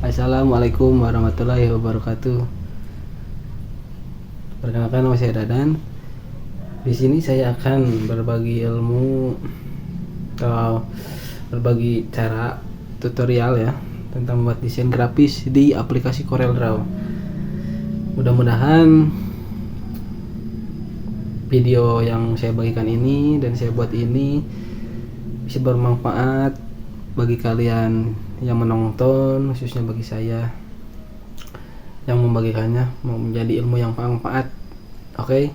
Assalamualaikum warahmatullahi wabarakatuh. Perkenalkan, nama saya Dadan. Di sini saya akan berbagi ilmu atau berbagi cara tutorial ya tentang membuat desain grafis di aplikasi CorelDRAW. Mudah-mudahan video yang saya bagikan ini dan saya buat ini bisa bermanfaat bagi kalian yang menonton, khususnya bagi saya yang membagikannya mau menjadi ilmu yang bermanfaat. Oke,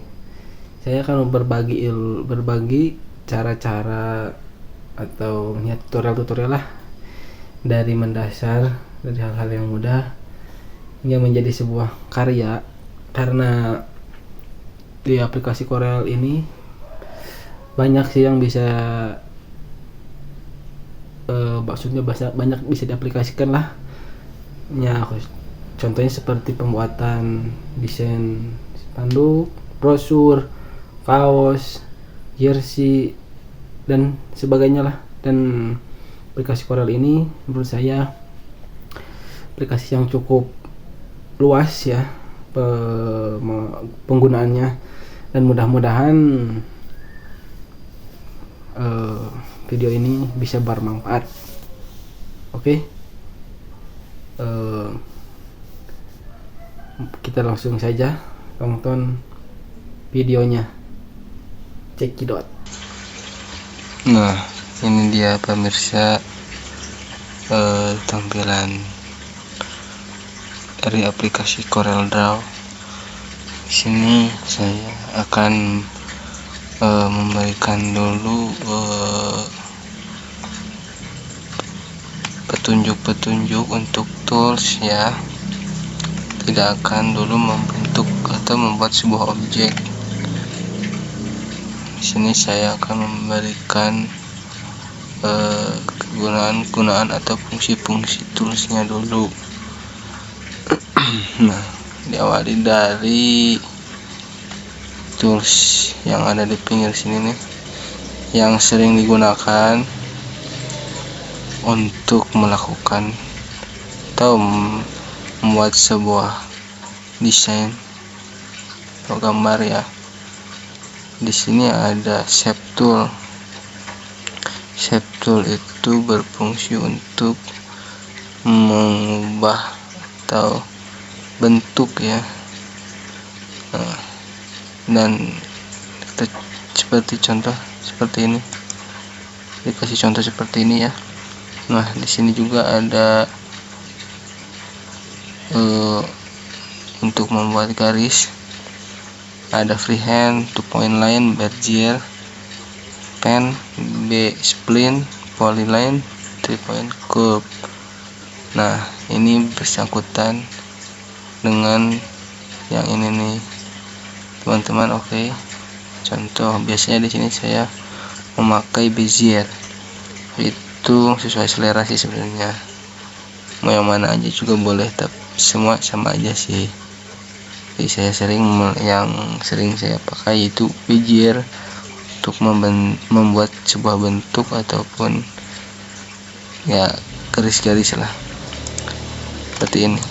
saya akan berbagi cara-cara atau tutorial lah, dari mendasar, dari hal-hal yang mudah hingga menjadi sebuah karya. Karena di aplikasi Corel ini banyak sih yang bisa maksudnya banyak bisa diaplikasikan lah ya. Contohnya seperti pembuatan desain spanduk, brosur, kaos, jersey dan sebagainya lah. Dan aplikasi Corel ini menurut saya aplikasi yang cukup luas ya penggunaannya, dan mudah-mudahan video ini bisa bermanfaat. Oke, kita langsung saja tonton videonya. Cekidot. Nah, ini dia pemirsa, tampilan dari aplikasi CorelDRAW. Di sini saya akan memberikan dulu petunjuk-petunjuk untuk tools ya. Tidak akan dulu membentuk atau membuat sebuah objek. Di sini saya akan memberikan kegunaan atau fungsi-fungsi toolsnya dulu. Nah, diawali dari tools yang ada di pinggir sini nih, yang sering digunakan untuk melakukan atau membuat sebuah desain atau gambar ya. Di sini ada shape tool. Shape tool itu berfungsi untuk mengubah atau bentuk ya. Nah, dan kita seperti contoh seperti ini, dikasih contoh seperti ini ya. Nah, di sini juga ada untuk membuat garis, ada freehand, 2-point line, bezier, pen, B spline, polyline, 3-point curve. Nah, ini bersangkutan dengan yang ini nih teman-teman. Oke, contoh biasanya di sini saya memakai bezier, itu sesuai selera sih sebenarnya, mau yang mana aja juga boleh, tapi semua sama aja sih. Jadi saya yang sering saya pakai itu bezier untuk membuat sebuah bentuk ataupun ya garis-garis lah seperti ini.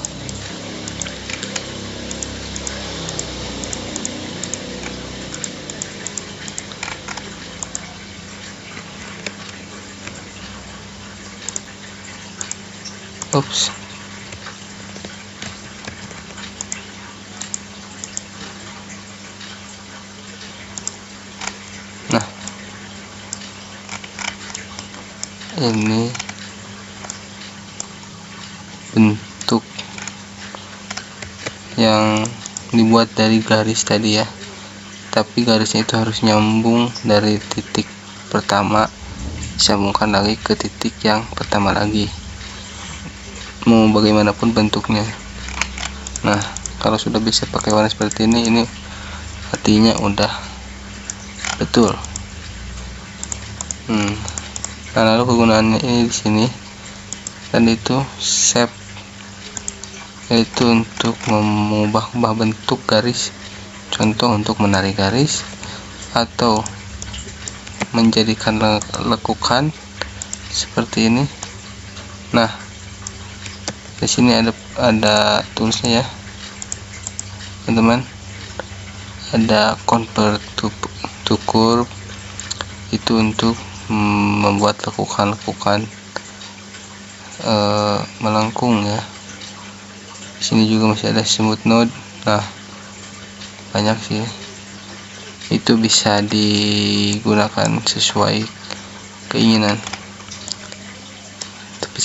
Oops. Nah, ini bentuk yang dibuat dari garis tadi ya, tapi garisnya itu harus nyambung dari titik pertama, disambungkan lagi ke titik yang pertama lagi, mau bagaimanapun bentuknya. Nah, kalau sudah bisa pakai warna seperti ini artinya udah betul. Nah, lalu kegunaannya ini di sini, dan itu shape, yaitu untuk mengubah bentuk garis, contoh untuk menarik garis atau menjadikan lekukan seperti ini. Nah, Di sini ada toolsnya ya teman-teman, ada convert to curve, itu untuk membuat lekukan melengkung ya. Di sini juga masih ada smooth node. Nah, banyak sih, itu bisa digunakan sesuai keinginan, tapi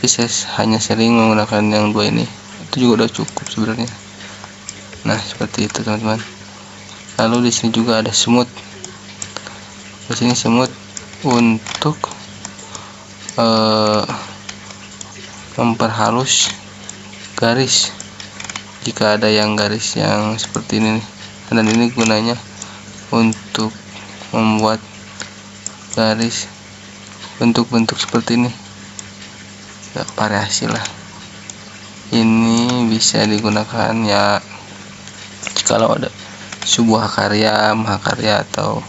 saya hanya sering menggunakan yang dua ini, itu juga udah cukup sebenarnya. Nah, seperti itu teman-teman. Lalu di sini juga ada smooth. Di sini smooth untuk memperhalus garis jika ada yang garis yang seperti ini nih. Dan ini gunanya untuk membuat garis bentuk-bentuk seperti ini ya, variasi lah. Ini bisa digunakan ya kalau ada sebuah mahakarya atau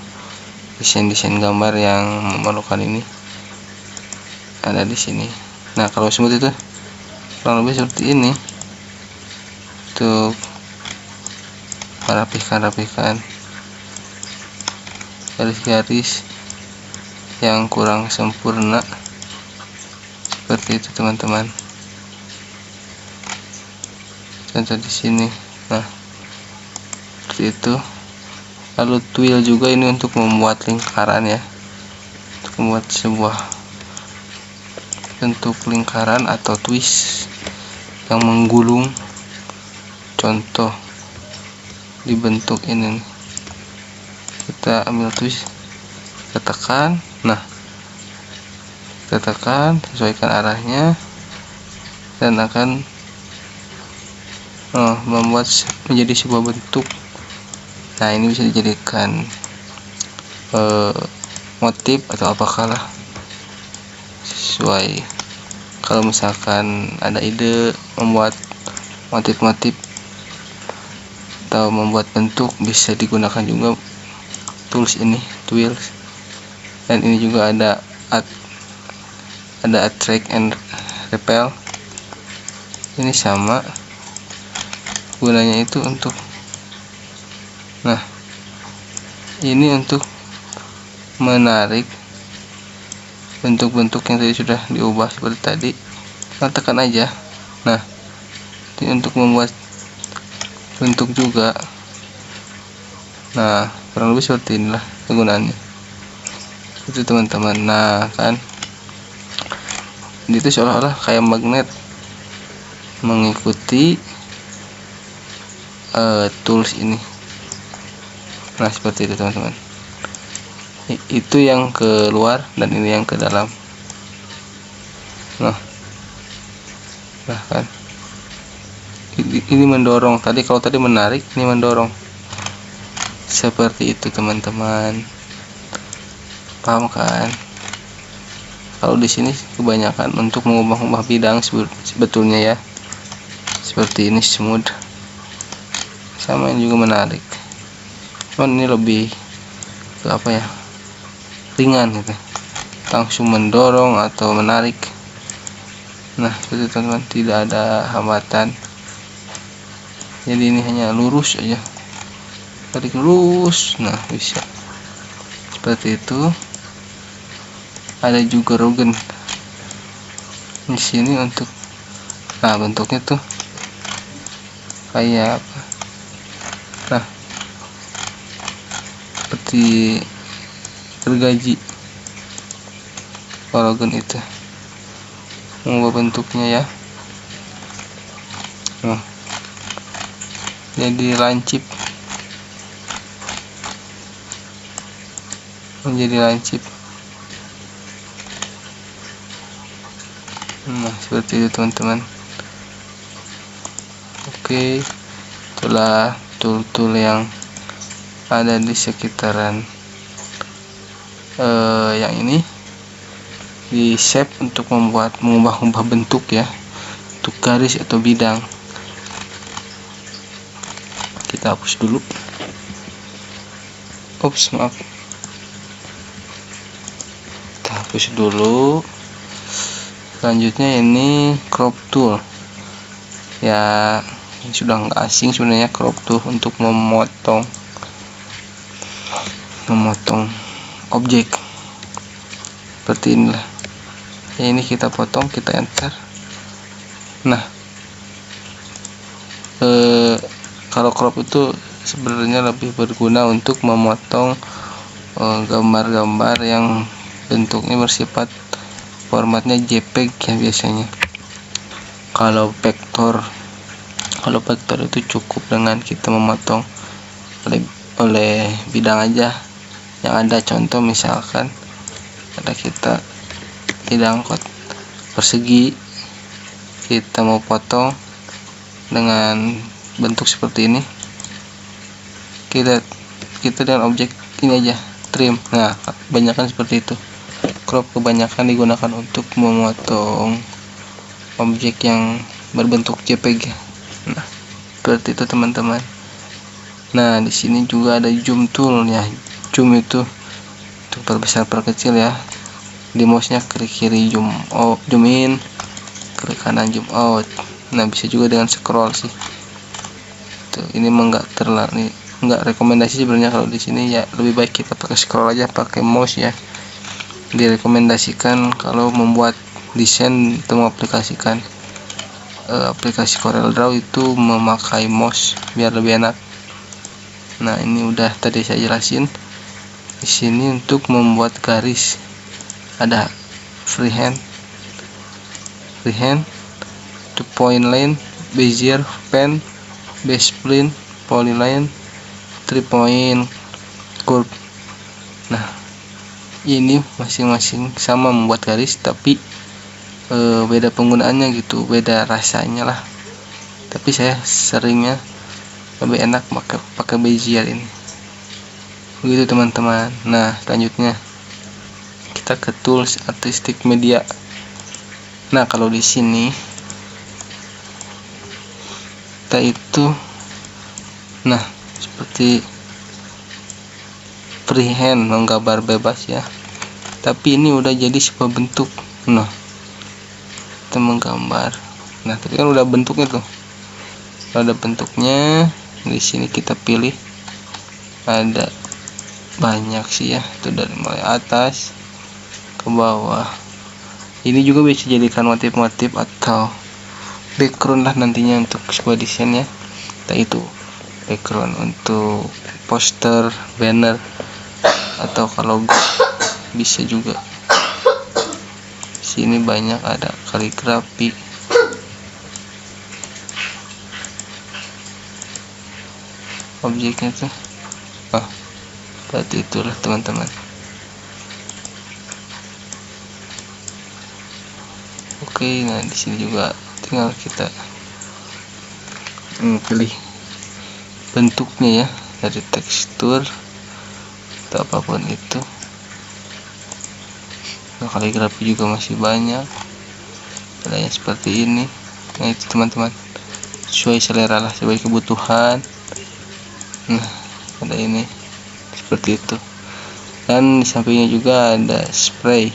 desain-desain gambar yang memerlukan ini, ada di sini. Nah, kalau smooth itu kurang lebih seperti ini untuk merapihkan garis-garis yang kurang sempurna, seperti itu teman-teman. Contoh di sini. Nah, seperti itu. Lalu twill juga ini untuk membuat lingkaran ya, untuk membuat sebuah bentuk lingkaran atau twist yang menggulung. Contoh dibentuk ini nih. Kita ambil twist, kita tekan, nah kita tekan, sesuaikan arahnya, dan akan membuat menjadi sebuah bentuk. Nah, ini bisa dijadikan motif atau apakalah, sesuai. Kalau misalkan ada ide membuat motif-motif atau membuat bentuk, bisa digunakan juga tools ini, tools. Dan ini juga ada attract and repel. Ini sama gunanya, itu untuk, nah ini untuk menarik bentuk-bentuk yang tadi sudah diubah seperti tadi. Nah, tekan aja. Nah, ini untuk membuat bentuk juga. Nah, kurang lebih seperti inilah kegunaannya itu teman-teman. Nah, kan itu seolah-olah kayak magnet mengikuti tools ini. Nah, seperti itu teman-teman. Itu yang keluar dan ini yang ke dalam. Nah kan ini mendorong. Kalau tadi menarik, ini mendorong. Seperti itu teman-teman. Paham kan? Kalau di sini kebanyakan untuk mengubah-ubah bidang sebetulnya ya. Seperti ini smooth. Sama yang juga menarik. Cuman ini lebih ke apa ya? Ringan gitu. Langsung mendorong atau menarik. Nah, itu teman-teman, tidak ada hambatan. Jadi ini hanya lurus aja. Tarik lurus. Nah, bisa. Seperti itu. Ada juga rogen di sini untuk, nah bentuknya tuh kayak apa? Nah, seperti gergaji. Rogen itu mengubah bentuknya ya. Nah, jadi lancip, menjadi lancip. Nah, seperti itu teman-teman. Oke, itulah tool-tool yang ada di sekitaran yang ini, di shape untuk mengubah-ubah bentuk ya, untuk garis atau bidang. Kita hapus dulu. Ups, maaf. Kita hapus dulu. Selanjutnya ini crop tool ya, sudah nggak asing sebenarnya crop tool untuk memotong objek seperti inilah ya. Ini kita potong, kita enter. Nah kalau crop itu sebenarnya lebih berguna untuk memotong gambar-gambar yang bentuknya bersifat formatnya JPEG ya biasanya. Kalau vektor itu cukup dengan kita memotong oleh bidang aja yang ada. Contoh misalkan ada kita bidang persegi, kita mau potong dengan bentuk seperti ini, kita dengan objek ini aja trim. Nah kebanyakan seperti itu, crop kebanyakan digunakan untuk memotong objek yang berbentuk JPG. Nah seperti itu teman-teman. Nah di sini juga ada zoom tool ya. Zoom itu untuk perbesar perkecil ya. Di mouse-nya klik kiri zoom in, klik kanan zoom out. Nah bisa juga dengan scroll sih. Tuh, ini enggak rekomendasi sebenarnya kalau di sini ya, lebih baik kita pakai scroll aja pakai mouse ya. Direkomendasikan kalau membuat desain atau mengaplikasikan aplikasi Corel Draw itu memakai mouse biar lebih enak. Nah ini udah tadi saya jelasin. Di sini untuk membuat garis ada freehand, to point line, bezier, pen, base plane, polyline, 3 point curve. Nah ini masing-masing sama membuat garis, tapi beda penggunaannya gitu, beda rasanya lah. Tapi saya seringnya lebih enak pakai bezier ini. Begitu teman-teman. Nah selanjutnya kita ke tools artistic media. Nah kalau di sini kita itu seperti freehand, menggambar bebas ya, tapi ini udah jadi sebuah bentuk. Nah kita menggambar, nah tadi kan udah bentuknya tuh, ada bentuknya. Di sini kita pilih, ada banyak sih ya, itu dari mulai atas ke bawah. Ini juga bisa jadikan motif-motif atau background lah nantinya untuk sebuah desain ya. Nah itu background untuk poster, banner, atau kalau bisa juga. Sini banyak ada kaligrafi. Objeknya tuh berarti itulah teman-teman. Oke, nah di sini juga tinggal kita pilih bentuknya ya, dari tekstur atau apapun itu. Nah kaligrafi juga masih banyak, adanya seperti ini. Nah itu teman-teman, sesuai selera lah, sesuai kebutuhan. Nah ada ini seperti itu. Dan di sampingnya juga ada spray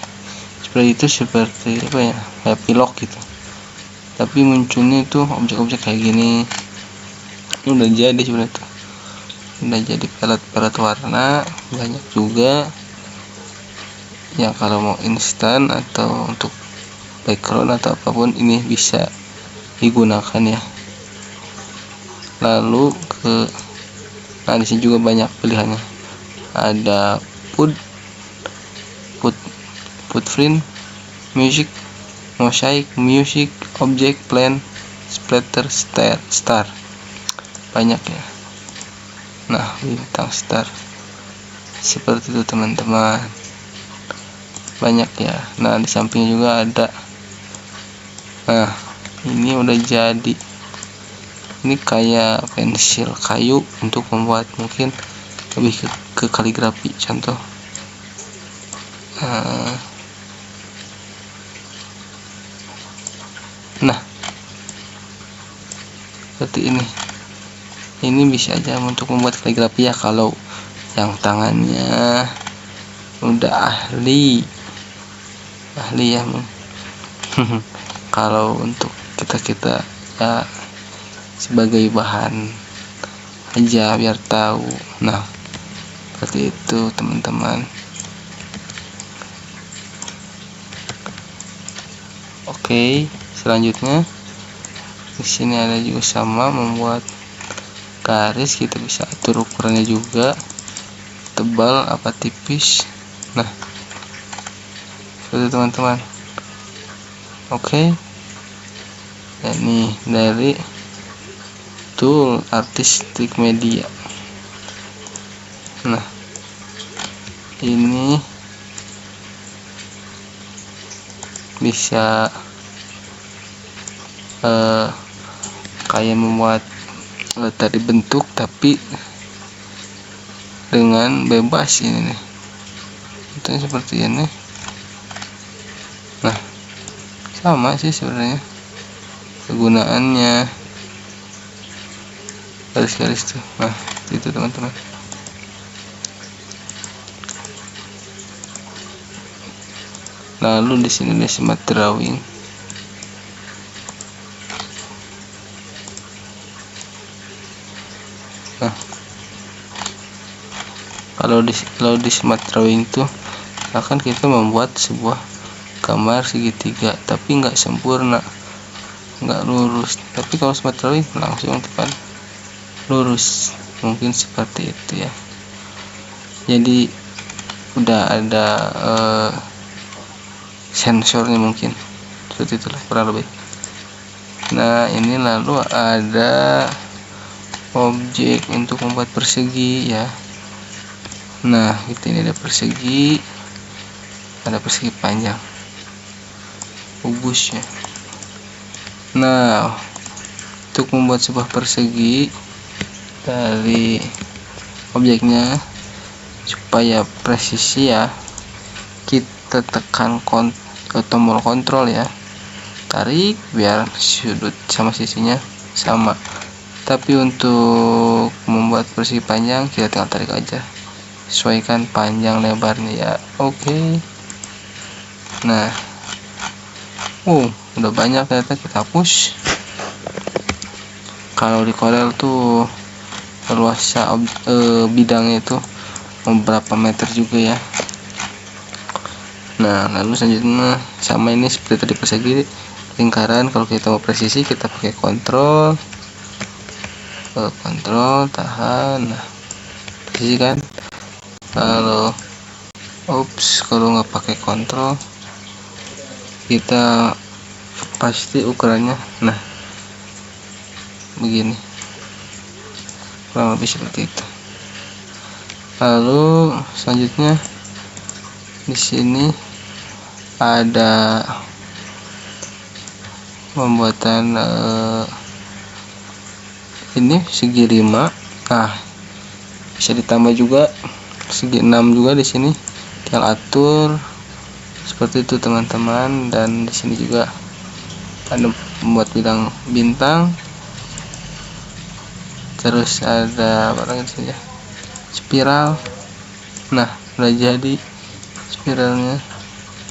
itu seperti apa ya, kayak pilok gitu, tapi munculnya itu objek-objek kayak gini. Ini udah jadi sebenarnya tuh, udah jadi pelet warna banyak juga ya. Kalau mau instan atau untuk background atau apapun ini bisa digunakan ya. Lalu di sini juga banyak pilihannya, ada footprint, music, mosaic, music, object, plan, splatter, star, banyak ya. Nah bintang, star, seperti itu teman-teman, banyak ya. Nah di sampingnya juga ada. Nah ini udah jadi, ini kayak pensil kayu untuk membuat mungkin lebih ke kaligrafi. Contoh nah seperti ini bisa aja untuk membuat kaligrafi ya, kalau yang tangannya udah ahli ya. Kalau untuk kita ya sebagai bahan aja biar tahu. Nah, seperti itu teman-teman. Oke, selanjutnya di sini ada juga sama membuat garis, kita bisa atur ukurannya juga, tebal apa tipis. Nah, seperti teman-teman. Oke, ini dari tool artistic media. Nah, ini bisa kayak membuat tadi bentuk tapi dengan bebas ini nih. Itu seperti ini. Nah, sama sih sebenarnya kegunaannya, garis-garis tuh. Nah, itu teman-teman. Lalu di sini ada smart drawing. Nah, kalau di smart drawing tuh akan kita membuat sebuah gambar segitiga tapi nggak sempurna, nggak lurus. Tapi kalau smart drawing langsung tekan lurus, mungkin seperti itu ya. Jadi udah ada sensornya mungkin, seperti itulah kurang lebih. Nah, ini lalu ada objek untuk membuat persegi ya. Nah, ini ada persegi panjang, kubusnya. Nah, untuk membuat sebuah persegi dari objeknya supaya presisi ya, kita tekan tombol kontrol ya, tarik biar sudut sama sisinya sama. Tapi untuk membuat persegi panjang kita tinggal tarik aja, sesuaikan panjang lebarnya ya. Oke. Nah, udah banyak ternyata, kita hapus. Kalau di Corel tuh luasnya bidangnya itu beberapa meter juga ya. Nah, lalu selanjutnya sama ini seperti tadi persegi lingkaran. Kalau kita mau presisi kita pakai kontrol tahan. Nah, presisi kan. Kalau kalau nggak pakai kontrol kita pasti ukurannya nah begini, kurang lebih seperti itu. Lalu selanjutnya di sini ada pembuatan ini segi 5. Nah, bisa ditambah juga segi 6 juga di sini, tinggal atur seperti itu teman-teman. Dan di sini juga ada membuat bintang, terus ada apa lagi saja, spiral. Nah, udah jadi spiralnya.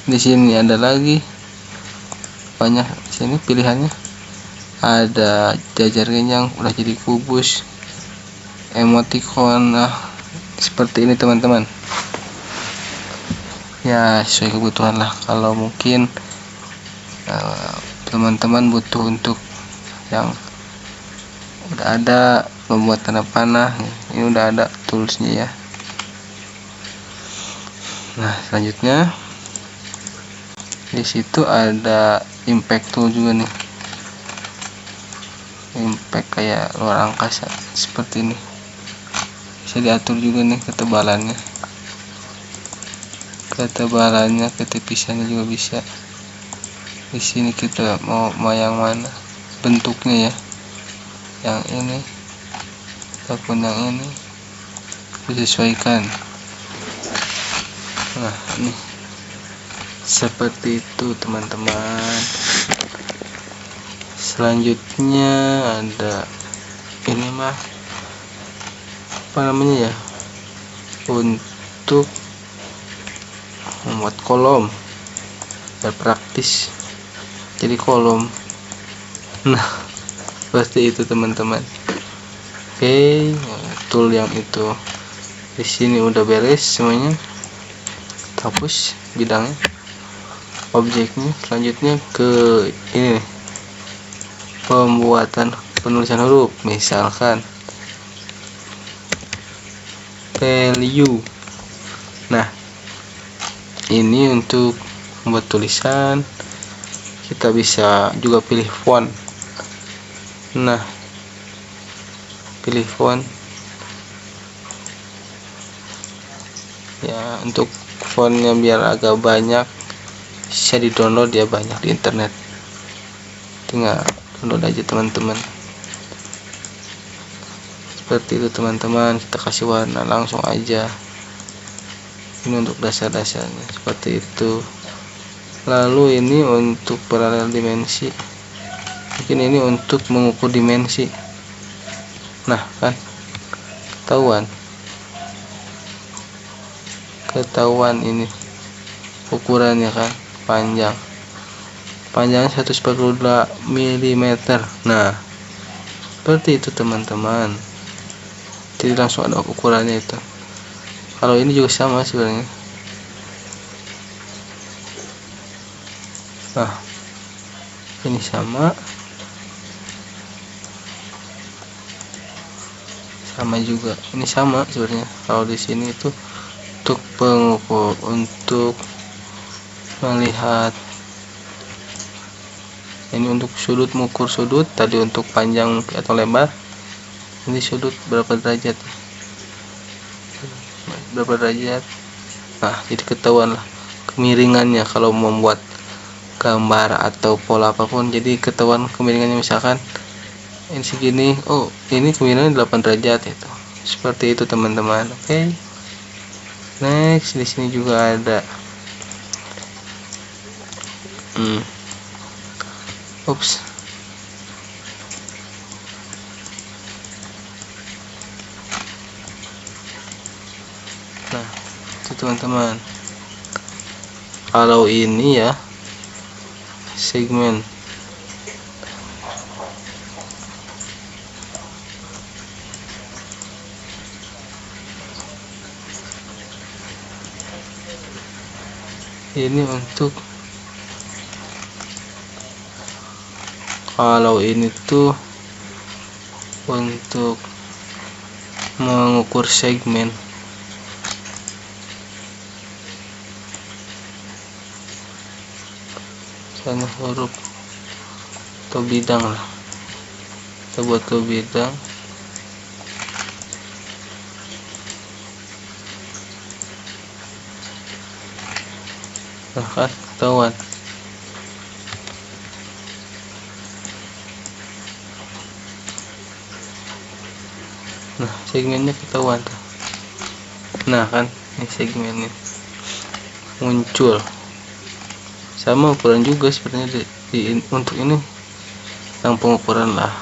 Di sini ada lagi banyak, di sini pilihannya ada jajar genjang, udah jadi kubus, emoticon. Nah, seperti ini teman-teman ya, sesuai kebutuhan lah. Kalau mungkin teman-teman butuh untuk yang udah ada membuat tanda panah, ini udah ada toolsnya ya. Nah, selanjutnya di situ ada impact tool juga nih, impact kayak luar angkasa seperti ini. Bisa diatur juga nih ketebalannya, ketipisannya juga bisa. Di sini kita mau yang mana bentuknya ya, yang ini ataupun yang ini disesuaikan. Nah, ini seperti itu teman-teman. Selanjutnya ada ini mah apa namanya ya, untuk membuat kolom biar praktis. jadi kolom. Nah, seperti itu teman-teman. Oke, tool yang itu di sini udah beres semuanya. Hapus bidangnya, objeknya. Selanjutnya ke ini nih, pembuatan penulisan huruf. Misalkan value. Nah, ini untuk membuat tulisan. Kita bisa juga pilih font. Nah, pilih font ya, untuk fontnya biar agak banyak, bisa di download ya, banyak di internet, tinggal download aja teman-teman. Seperti itu teman-teman, kita kasih warna langsung aja. Ini untuk dasar-dasarnya seperti itu. Lalu ini untuk paralel dimensi, mungkin ini untuk mengukur dimensi. Nah kan, ketahuan ini ukurannya kan, panjangnya 142 mm. Nah, seperti itu teman-teman, jadi langsung ada ukurannya itu. Kalau ini juga sama sebenarnya. Nah, ini sama juga, ini sama sebenarnya. Kalau di sini itu untuk pengukur, untuk melihat ini untuk sudut, mengukur sudut. Tadi untuk panjang atau lebar, ini sudut berapa derajat. Nah, jadi ketahuan lah kemiringannya kalau membuat gambar atau pola apapun, jadi ketahuan kemiringannya. Misalkan ini segini, oh ini kemiringannya 8 derajat itu. Seperti itu teman-teman. Oke. Next, di sini juga ada Oops. Nah, itu teman-teman. Kalau ini ya, segmen. Ini untuk, kalau ini tuh untuk mengukur segmen. Misalnya huruf atau bidang lah, kita buat ke bidang. Nah kan, ketahuan. Nah, segmennya ketahuan tuh. Nah kan, ini segmennya muncul. Sama ukuran juga sebenarnya untuk ini yang pengukuran lah.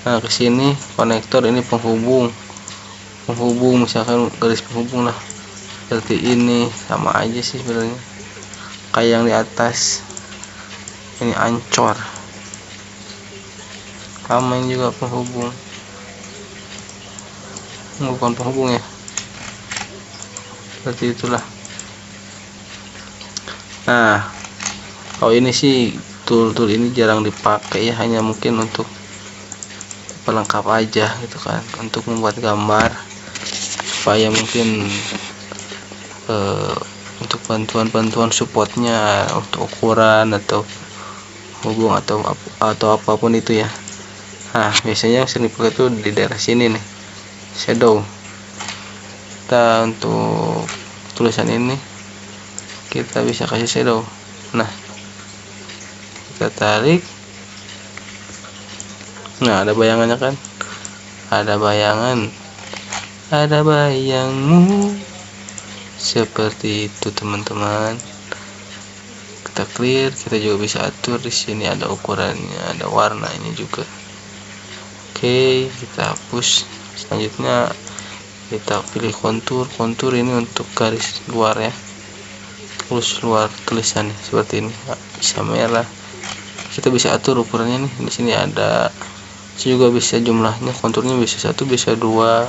Nah, kesini konektor, ini penghubung misalkan garis penghubung lah, seperti ini. Sama aja sih sebenarnya, kayak yang di atas ini ancor, sama ini juga penghubung, bukan penghubung ya, seperti itulah. Nah, kalau ini sih tool ini jarang dipakai ya, hanya mungkin untuk pelengkap aja gitu kan, untuk membuat gambar supaya mungkin untuk bantuan supportnya untuk ukuran atau hubung atau apapun itu ya. Nah, biasanya sering dipakai tuh di daerah sini nih, shadow. Kita untuk tulisan ini kita bisa kasih shadow. Nah, kita tarik. Nah, ada bayangannya kan, ada bayangmu, seperti itu teman-teman. Kita clear, kita juga bisa atur di sini, ada ukurannya, ada warnanya juga. Oke, kita hapus. Selanjutnya kita pilih kontur ini untuk garis luar ya, terus luar tulisannya seperti ini, bisa merah, kita bisa atur ukurannya nih. Di sini ada, juga bisa jumlahnya, konturnya bisa 1, bisa 2,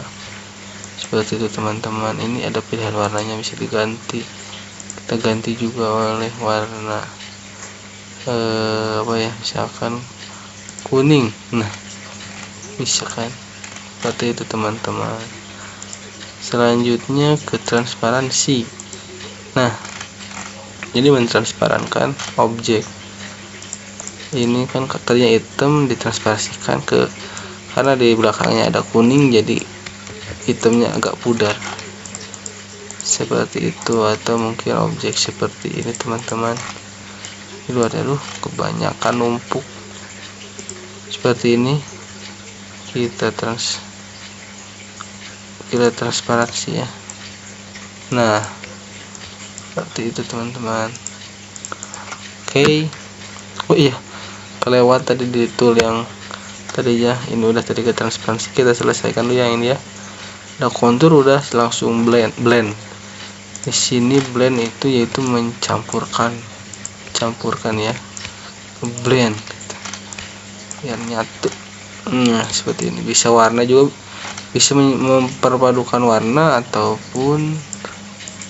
seperti itu teman-teman. Ini ada pilihan warnanya, bisa diganti, kita ganti juga oleh warna misalkan kuning. Nah, bisa kan, seperti itu teman-teman. Selanjutnya ke transparansi. Nah, jadi mentransparankan objek. Ini kan tadinya hitam, ditransparansikan karena di belakangnya ada kuning, jadi hitamnya agak pudar, seperti itu. Atau mungkin objek seperti ini teman-teman, di luar kebanyakan numpuk seperti ini, kita transparansi ya. Nah, seperti itu teman-teman. Oke. Oh iya, kelewat tadi di tool yang tadi ya. Ini udah tadi ke transparansi, kita selesaikan dulu yang ini ya. Udah kontur, udah langsung blend. Di sini blend itu yaitu mencampurkan ya, blend biar nyatu. Nah, seperti ini. Bisa warna juga, bisa memperpadukan warna ataupun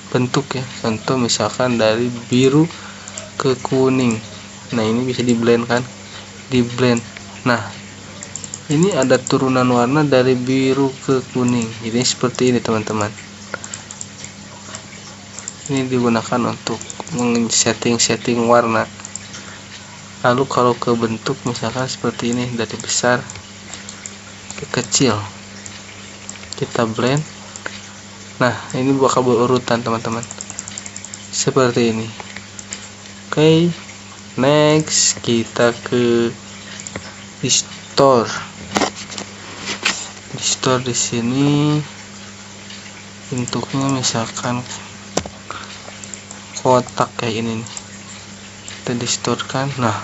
bentuk ya. Contoh misalkan dari biru ke kuning. Nah, ini bisa di blend kan, di blend. Nah, ini ada turunan warna dari biru ke kuning, jadi seperti ini teman-teman. Ini digunakan untuk setting warna. Lalu kalau ke bentuk misalkan seperti ini, dari besar ke kecil, kita blend. Nah, ini bakal berurutan teman-teman, seperti ini. Oke. Next, kita ke distort. Di sini bentuknya misalkan kotak kayak ini nih. Kita distortkan. Nah,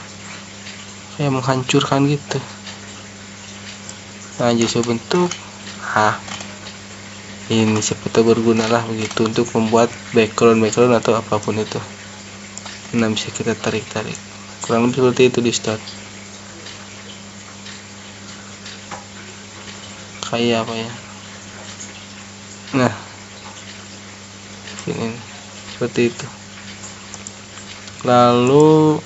kayak menghancurkan gitu. Nah, jadi bentuk. Ini seperti berguna lah begitu untuk membuat background atau apapun itu. Nah, bisa kita tarik, kurang lebih seperti itu di start. Kayak apa ya? Nah, ini seperti itu. Lalu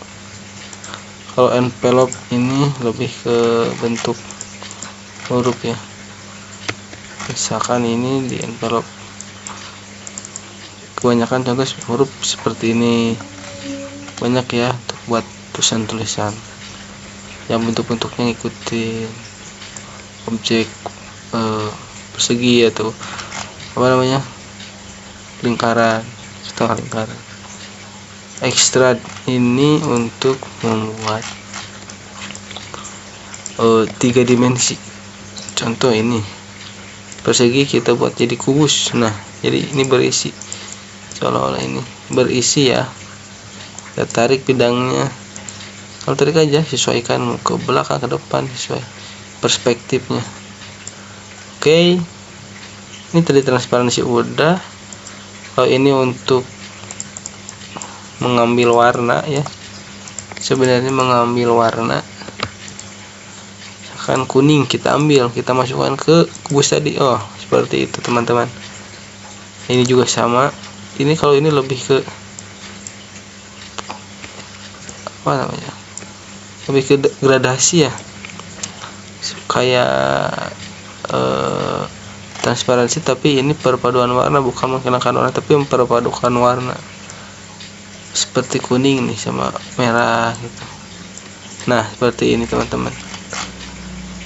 kalau envelope ini lebih ke bentuk huruf ya. Misalkan ini di envelope, kebanyakan contoh huruf seperti ini. Banyak ya untuk buat tulisan-tulisan yang bentuk-bentuknya ngikutin objek persegi atau lingkaran, setengah lingkaran. Extrude ini untuk membuat 3 dimensi. Contoh ini persegi, kita buat jadi kubus. Nah, jadi ini berisi, seolah-olah ini berisi ya. Kita tarik bidangnya, kalau tarik aja, sesuaikan ke belakang, ke depan, sesuai perspektifnya. Oke, ini tadi transparansi udah. Kalau ini untuk mengambil warna ya, sebenarnya mengambil warna, misalkan kuning, kita ambil, kita masukkan ke kubus tadi. Oh, seperti itu teman-teman. Ini juga sama. Ini kalau ini lebih ke lebih ke gradasi ya, kayak transparansi, tapi ini perpaduan warna, bukan menghilangkan warna tapi memperpadukan warna, seperti kuning nih sama merah gitu. Nah, seperti ini teman-teman.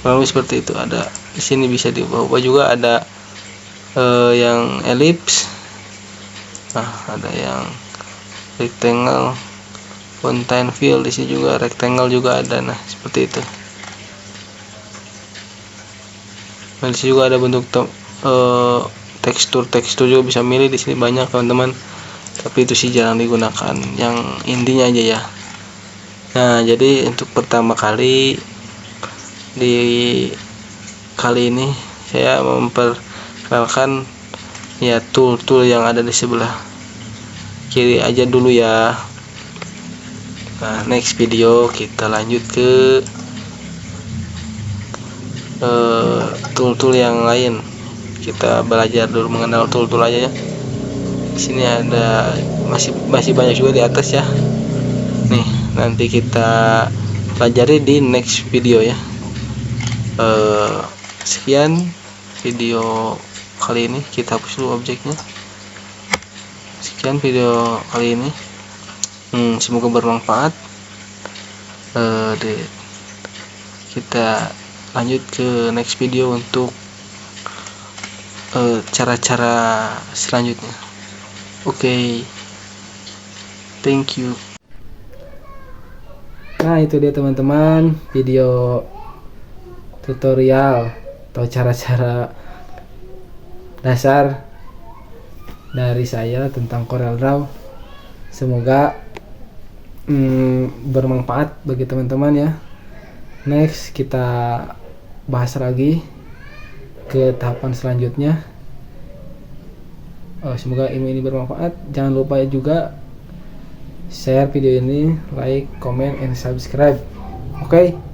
Lalu seperti itu. Ada di sini bisa diubah juga, ada yang ellipse. Nah, ada yang rectangle, fountain fill, di sini juga rectangle juga ada. Nah, seperti itu. Nah, di sini juga ada bentuk tekstur juga bisa milih. Di sini banyak teman-teman, tapi itu sih jarang digunakan, yang intinya aja ya. Nah, jadi untuk pertama kali ini saya memperkenalkan ya tool-tool yang ada di sebelah kiri aja dulu ya. Nah, next video kita lanjut ke tool-tool yang lain. Kita belajar dulu mengenal tool-tool aja ya. Di sini ada masih banyak juga di atas ya. Nih, nanti kita pelajari di next video ya. Sekian video kali ini, kita hapus dulu objeknya. Sekian video kali ini. Semoga bermanfaat. Kita lanjut ke next video untuk cara-cara selanjutnya. Oke. Thank you. Nah, itu dia teman-teman, video tutorial atau cara-cara dasar dari saya tentang CorelDRAW. Semoga bermanfaat bagi teman-teman ya. Next kita bahas lagi ke tahapan selanjutnya. Semoga ilmu ini bermanfaat. Jangan lupa juga share video ini, like, comment, and subscribe. Oke.